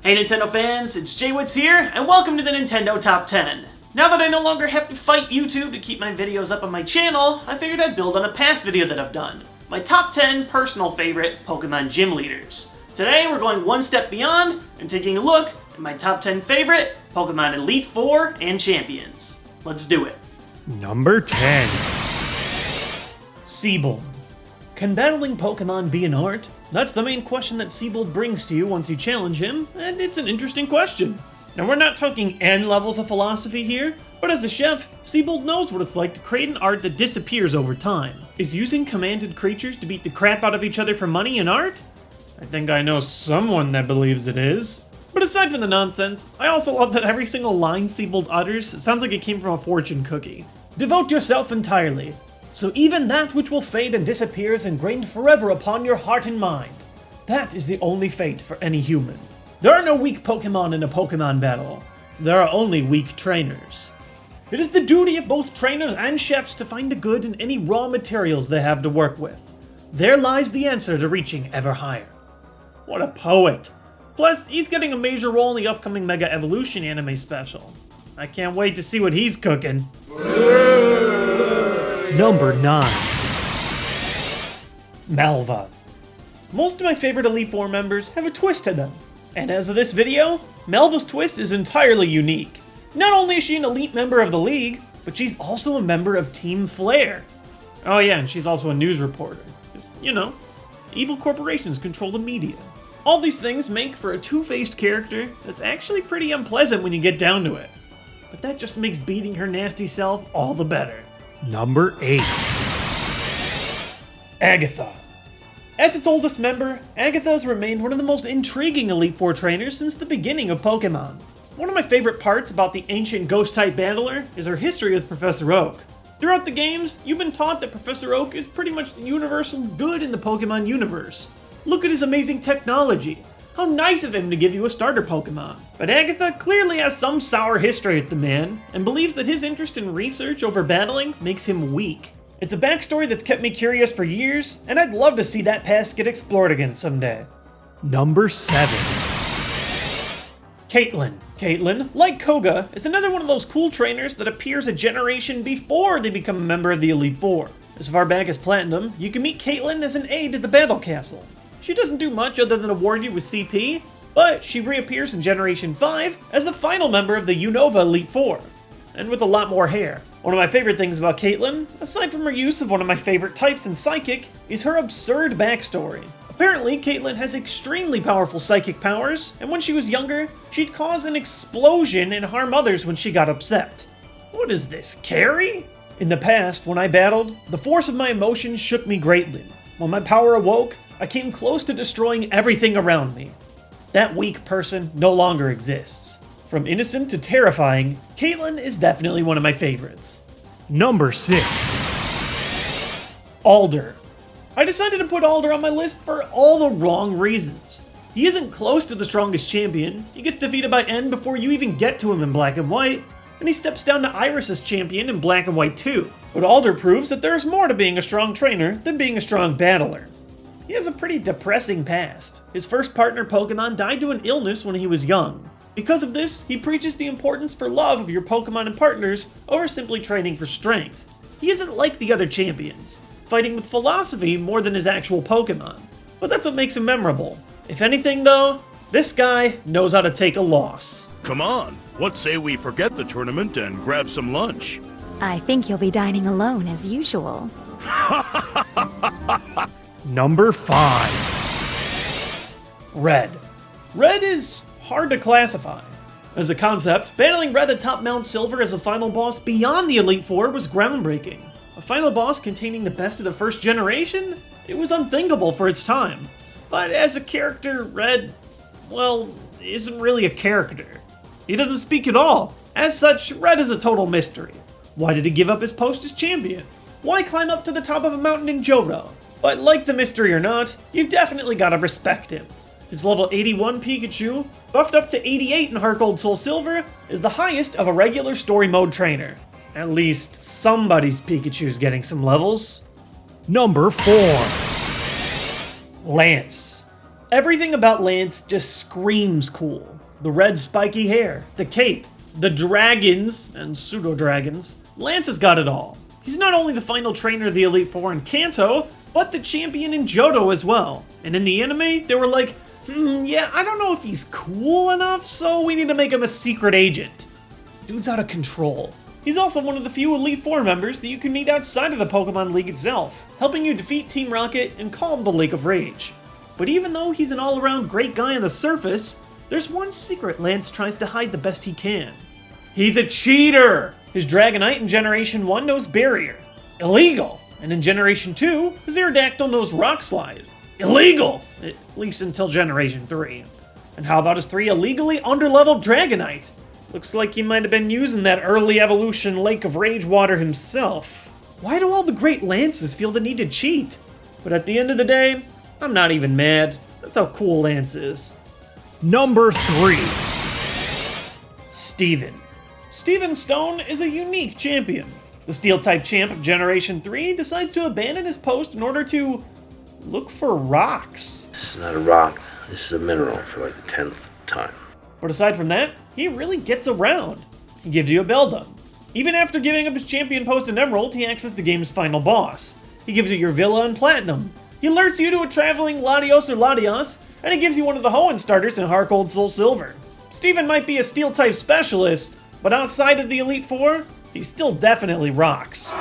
Hey Nintendo fans, it's TheJWittz here, and welcome to the Nintendo Top 10. Now that I no longer have to fight YouTube to keep my videos up on my channel, I figured I'd build on a past video that I've done. My top 10 personal favorite Pokemon gym leaders. Today we're going one step beyond and taking a look at my top 10 favorite Pokemon Elite Four and Champions. Let's do it. Number 10. Sebold. Can battling Pokemon be an art? That's the main question that Sebold brings to you once you challenge him, and it's an interesting question. Now we're not talking N levels of philosophy here, but as a chef, Sebold knows what it's like to create an art that disappears over time. Is using commanded creatures to beat the crap out of each other for money an art? I think I know someone that believes it is. But aside from the nonsense, I also love that every single line Sebold utters sounds like it came from a fortune cookie. Devote yourself entirely. So even that which will fade and disappear is ingrained forever upon your heart and mind. That is the only fate for any human. There are no weak Pokemon in a Pokemon battle. There are only weak trainers. It is the duty of both trainers and chefs to find the good in any raw materials they have to work with. There lies the answer to reaching ever higher. What a poet. Plus, he's getting a major role in the upcoming Mega Evolution anime special. I can't wait to see what he's cooking. Number 9. Melba. Most of my favorite Elite Four members have a twist to them. And as of this video, Melba's twist is entirely unique. Not only is she an elite member of the league, but she's also a member of Team Flare. Oh yeah, and she's also a news reporter. Just, you know, evil corporations control the media. All these things make for a two-faced character that's actually pretty unpleasant when you get down to it. But that just makes beating her nasty self all the better. Number 8. Agatha. As its oldest member, Agatha has remained one of the most intriguing Elite Four trainers since the beginning of Pokemon. One of my favorite parts about the ancient Ghost-type battler is her history with Professor Oak. Throughout the games, you've been taught that Professor Oak is pretty much the universal good in the Pokemon universe. Look at his amazing technology. How nice of him to give you a starter Pokemon. But Agatha clearly has some sour history with the man, and believes that his interest in research over battling makes him weak. It's a backstory that's kept me curious for years, and I'd love to see that past get explored again someday. Number 7. Caitlyn. Caitlyn, like Koga, is another one of those cool trainers that appears a generation before they become a member of the Elite Four. As far back as Platinum, you can meet Caitlyn as an aide at the Battle Castle. She doesn't do much other than award you with CP, but she reappears in Generation 5 as the final member of the Unova Elite Four, and with a lot more hair. One of my favorite things about Caitlyn, aside from her use of one of my favorite types in Psychic, is her absurd backstory. Apparently, Caitlyn has extremely powerful psychic powers, and when she was younger, she'd cause an explosion and harm others when she got upset. What is this, Carrie? In the past, when I battled, the force of my emotions shook me greatly. When my power awoke, I came close to destroying everything around me. That weak person no longer exists. From innocent to terrifying, Caitlyn is definitely one of my favorites. Number 6. Alder. I decided to put Alder on my list for all the wrong reasons. He isn't close to the strongest champion, he gets defeated by N before you even get to him in Black and White, and he steps down to Iris's champion in Black and White too. But Alder proves that there's more to being a strong trainer than being a strong battler. He has a pretty depressing past. His first partner Pokemon died to an illness when he was young. Because of this, he preaches the importance for love of your Pokemon and partners over simply training for strength. He isn't like the other champions, fighting with philosophy more than his actual Pokemon. But that's what makes him memorable. If anything though, this guy knows how to take a loss. Come on, what say we forget the tournament and grab some lunch? I think you'll be dining alone as usual. Number 5. Red. Red is hard to classify. As a concept, battling Red atop Mount Silver as a final boss beyond the Elite Four was groundbreaking. A final boss containing the best of the first generation? It was unthinkable for its time. But as a character, Red, well, isn't really a character. He doesn't speak at all. As such, Red is a total mystery. Why did he give up his post as champion? Why climb up to the top of a mountain in Johto? But like the mystery or not, you've definitely gotta respect him. His level 81 Pikachu, buffed up to 88 in Heart Gold Soul Silver, is the highest of a regular story mode trainer. At least somebody's Pikachu's getting some levels. Number 4. Lance. Everything about Lance just screams cool. The red spiky hair, the cape, the dragons, and pseudo-dragons. Lance has got it all. He's not only the final trainer of the Elite Four in Kanto, but the champion in Johto as well. And in the anime, they were like, yeah, I don't know if he's cool enough, so we need to make him a secret agent. Dude's out of control. He's also one of the few Elite Four members that you can meet outside of the Pokemon League itself, helping you defeat Team Rocket and calm the Lake of Rage. But even though he's an all-around great guy on the surface, there's one secret Lance tries to hide the best he can. He's a cheater! His Dragonite in Generation 1 knows Barrier. Illegal! And in Generation 2, his Aerodactyl knows Rock Slide. Illegal! At least until Generation 3. And how about his 3 illegally underleveled Dragonite? Looks like he might have been using that early evolution Lake of Rage water himself. Why do all the great Lances feel the need to cheat? But at the end of the day, I'm not even mad. That's how cool Lance is. Number 3. Steven. Steven Stone is a unique champion. The Steel-type champ of Generation 3 decides to abandon his post in order to look for rocks. This is not a rock, this is a mineral for like the 10th time. But aside from that, he really gets around. He gives you a Beldum. Even after giving up his champion post in Emerald, he acts as the game's final boss. He gives you your Villa in Platinum. He alerts you to a traveling Latios or Latios, and he gives you one of the Hoenn starters in Heart Gold Soul Silver. Steven might be a Steel-type specialist, but outside of the Elite Four, he still definitely rocks. Boo!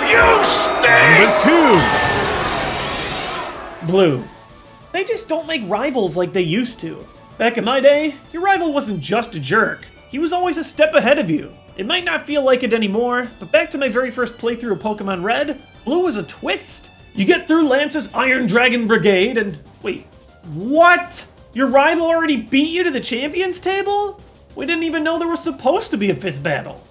You stink! Number 2. Blue. They just don't make rivals like they used to. Back in my day, your rival wasn't just a jerk. He was always a step ahead of you. It might not feel like it anymore, but back to my very first playthrough of Pokemon Red, Blue was a twist. You get through Lance's Iron Dragon Brigade and... Wait, what? Your rival already beat you to the champions table? We didn't even know there was supposed to be a 5th battle.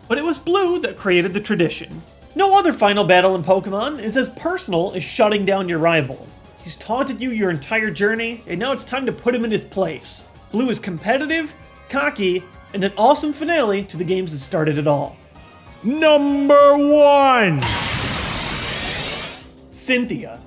But it was Blue that created the tradition. No other final battle in Pokemon is as personal as shutting down your rival. He's taunted you your entire journey, and now it's time to put him in his place. Blue is competitive, cocky, and an awesome finale to the games that started it all. Number 1. Cynthia.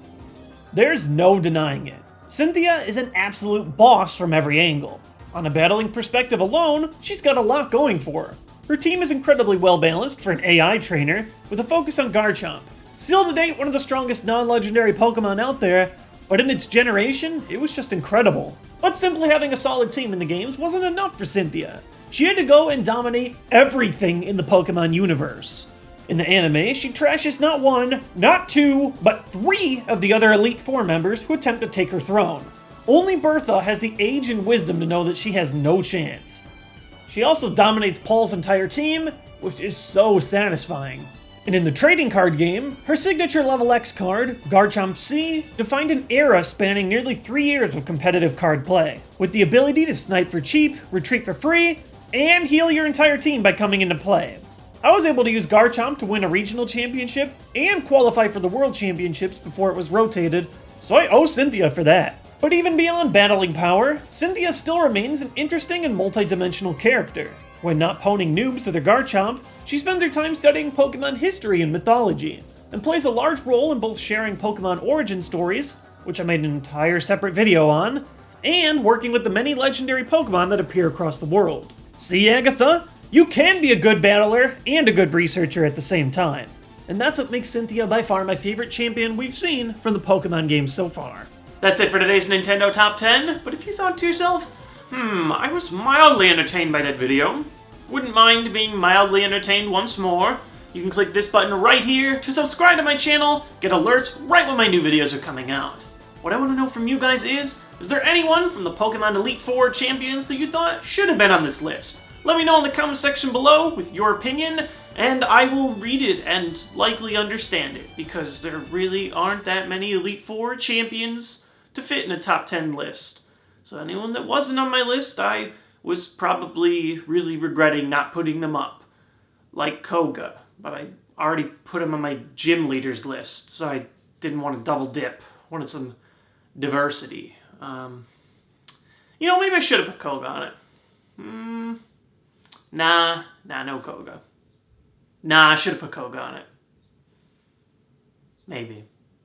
There's no denying it. Cynthia is an absolute boss from every angle. On a battling perspective alone, she's got a lot going for her. Her team is incredibly well balanced for an AI trainer, with a focus on Garchomp. Still to date, one of the strongest non-legendary Pokemon out there, but in its generation, it was just incredible. But simply having a solid team in the games wasn't enough for Cynthia. She had to go and dominate everything in the Pokemon universe. In the anime, she trashes not 1, not 2, but 3 of the other Elite Four members who attempt to take her throne. Only Bertha has the age and wisdom to know that she has no chance. She also dominates Paul's entire team, which is so satisfying. And in the trading card game, her signature level X card, Garchomp C, defined an era spanning nearly 3 years of competitive card play, with the ability to snipe for cheap, retreat for free, and heal your entire team by coming into play. I was able to use Garchomp to win a regional championship and qualify for the World Championships before it was rotated, so I owe Cynthia for that. But even beyond battling power, Cynthia still remains an interesting and multi-dimensional character. When not poning noobs to their Garchomp, she spends her time studying Pokemon history and mythology, and plays a large role in both sharing Pokemon origin stories, which I made an entire separate video on, and working with the many legendary Pokemon that appear across the world. See, Agatha? You can be a good battler and a good researcher at the same time. And that's what makes Cynthia by far my favorite champion we've seen from the Pokemon games so far. That's it for today's Nintendo Top 10, but if you thought to yourself, I was mildly entertained by that video, wouldn't mind being mildly entertained once more, you can click this button right here to subscribe to my channel, get alerts right when my new videos are coming out. What I want to know from you guys is there anyone from the Pokemon Elite Four champions that you thought should have been on this list? Let me know in the comment section below with your opinion, and I will read it and likely understand it, because there really aren't that many Elite Four champions to fit in a top 10 list. So anyone that wasn't on my list, I was probably really regretting not putting them up. Like Koga, but I already put him on my gym leaders list, so I didn't want to double dip. Wanted some diversity. Maybe I should have put Koga on it. Nah, no Koga. Nah, I should have put Koga on it. Maybe.